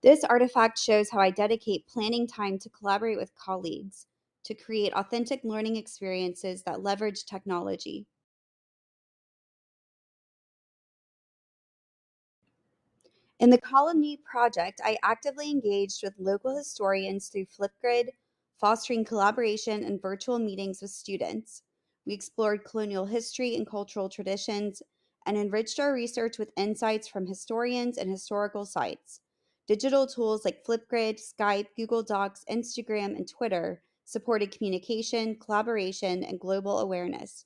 This artifact shows how I dedicate planning time to collaborate with colleagues to create authentic learning experiences that leverage technology. In the Colony project, I actively engaged with local historians through Flipgrid, fostering collaboration and virtual meetings with students. We explored colonial history and cultural traditions and enriched our research with insights from historians and historical sites. Digital tools like Flipgrid, Skype, Google Docs, Instagram, and Twitter supported communication, collaboration, and global awareness.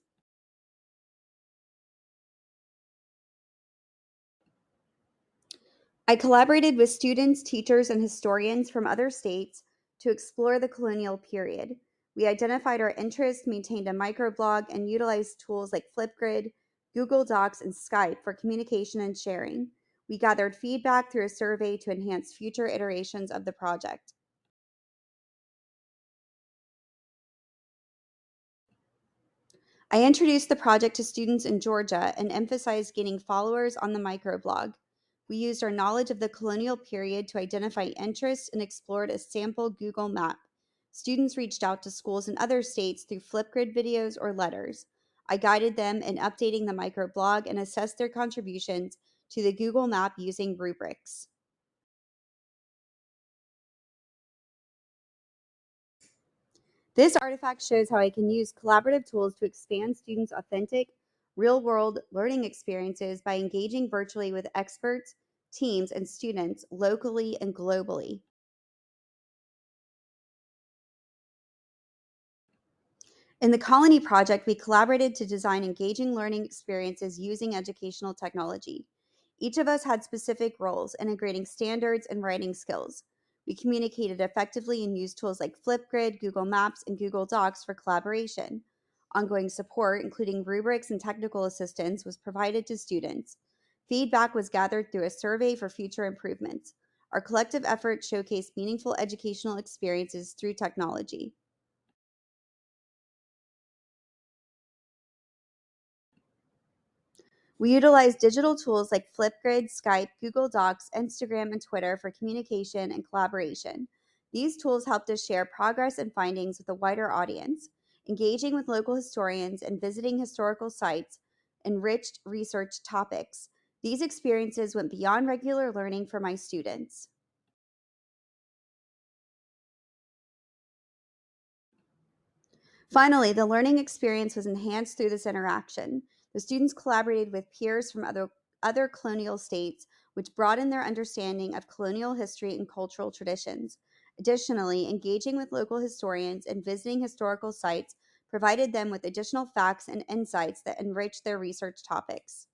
I collaborated with students, teachers, and historians from other states to explore the colonial period. We identified our interests, maintained a microblog, and utilized tools like Flipgrid, Google Docs, and Skype for communication and sharing. We gathered feedback through a survey to enhance future iterations of the project. I introduced the project to students in Georgia and emphasized gaining followers on the microblog. We used our knowledge of the colonial period to identify interests and explored a sample Google map. Students reached out to schools in other states through Flipgrid videos or letters. I guided them in updating the microblog and assessed their contributions to the Google map using rubrics. This artifact shows how I can use collaborative tools to expand students' authentic, real world learning experiences by engaging virtually with experts, teams, and students locally and globally. In the Colony project, we collaborated to design engaging learning experiences using educational technology. Each of us had specific roles, integrating standards and writing skills. We communicated effectively and used tools like Flipgrid, Google Maps, and Google Docs for collaboration. Ongoing support, including rubrics and technical assistance, was provided to students. Feedback was gathered through a survey for future improvements. Our collective efforts showcased meaningful educational experiences through technology. We utilize digital tools like Flipgrid, Skype, Google Docs, Instagram, and Twitter for communication and collaboration. These tools helped us share progress and findings with a wider audience. Engaging with local historians and visiting historical sites enriched research topics. These experiences went beyond regular learning for my students. Finally, the learning experience was enhanced through this interaction. The students collaborated with peers from other colonial states, which broadened their understanding of colonial history and cultural traditions. Additionally, engaging with local historians and visiting historical sites provided them with additional facts and insights that enriched their research topics.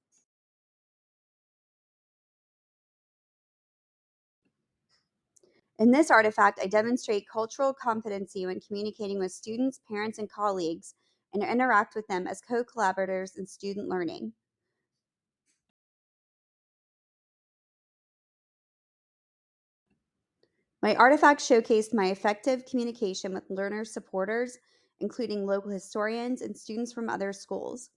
In this artifact, I demonstrate cultural competency when communicating with students, parents, and colleagues, and interact with them as co collaborators in student learning. My artifact showcased my effective communication with learner supporters, including local historians and students from other schools.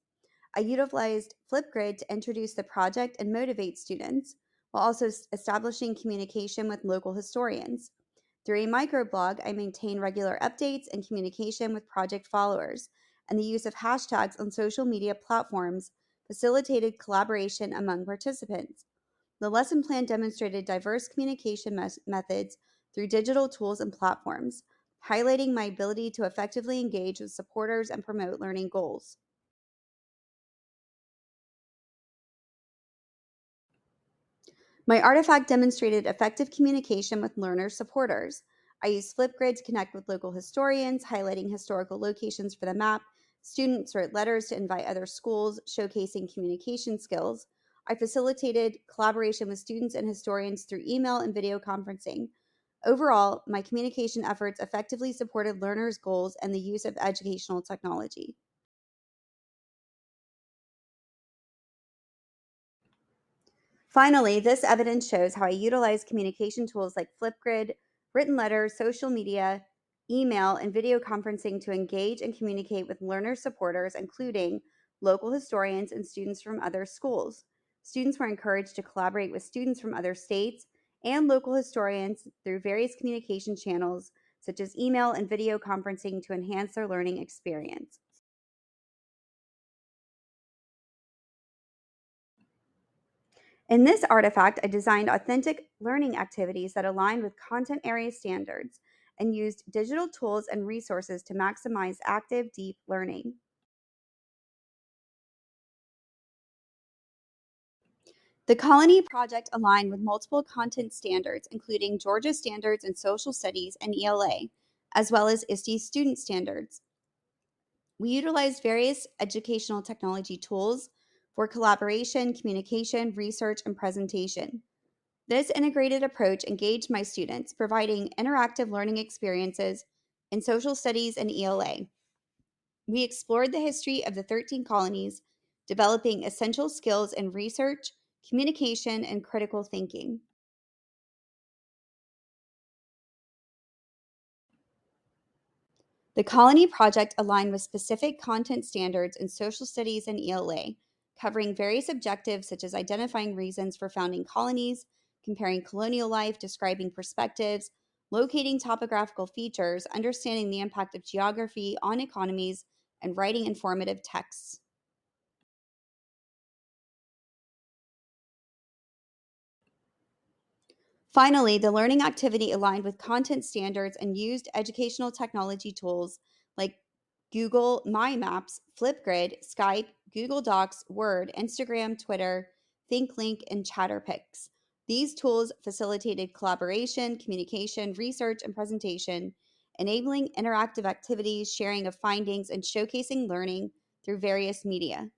I utilized Flipgrid to introduce the project and motivate students, while also establishing communication with local historians. Through a microblog, I maintain regular updates and communication with project followers, and the use of hashtags on social media platforms facilitated collaboration among participants. The lesson plan demonstrated diverse communication methods through digital tools and platforms, highlighting my ability to effectively engage with supporters and promote learning goals. My artifact demonstrated effective communication with learner supporters. I used Flipgrid to connect with local historians, highlighting historical locations for the map. Students wrote letters to invite other schools, showcasing communication skills. I facilitated collaboration with students and historians through email and video conferencing. Overall, my communication efforts effectively supported learners' goals and the use of educational technology. Finally, this evidence shows how I utilize communication tools like Flipgrid, written letters, social media, email, and video conferencing to engage and communicate with learner supporters, including local historians and students from other schools. Students were encouraged to collaborate with students from other states and local historians through various communication channels such as email and video conferencing to enhance their learning experience. In this artifact, I designed authentic learning activities that align with content area standards and used digital tools and resources to maximize active, deep learning. The Colony project aligned with multiple content standards, including Georgia Standards in Social Studies and ELA, as well as ISTE student standards. We utilized various educational technology tools for collaboration, communication, research, and presentation. This integrated approach engaged my students, providing interactive learning experiences in social studies and ELA. We explored the history of the 13 colonies, developing essential skills in research, communication, and critical thinking. The Colony Project aligned with specific content standards in social studies and ELA, covering various objectives such as identifying reasons for founding colonies, comparing colonial life, describing perspectives, locating topographical features, understanding the impact of geography on economies, and writing informative texts. Finally, the learning activity aligned with content standards and used educational technology tools like Google My Maps, Flipgrid, Skype, Google Docs, Word, Instagram, Twitter, ThinkLink, and ChatterPix. These tools facilitated collaboration, communication, research, and presentation, enabling interactive activities, sharing of findings, and showcasing learning through various media.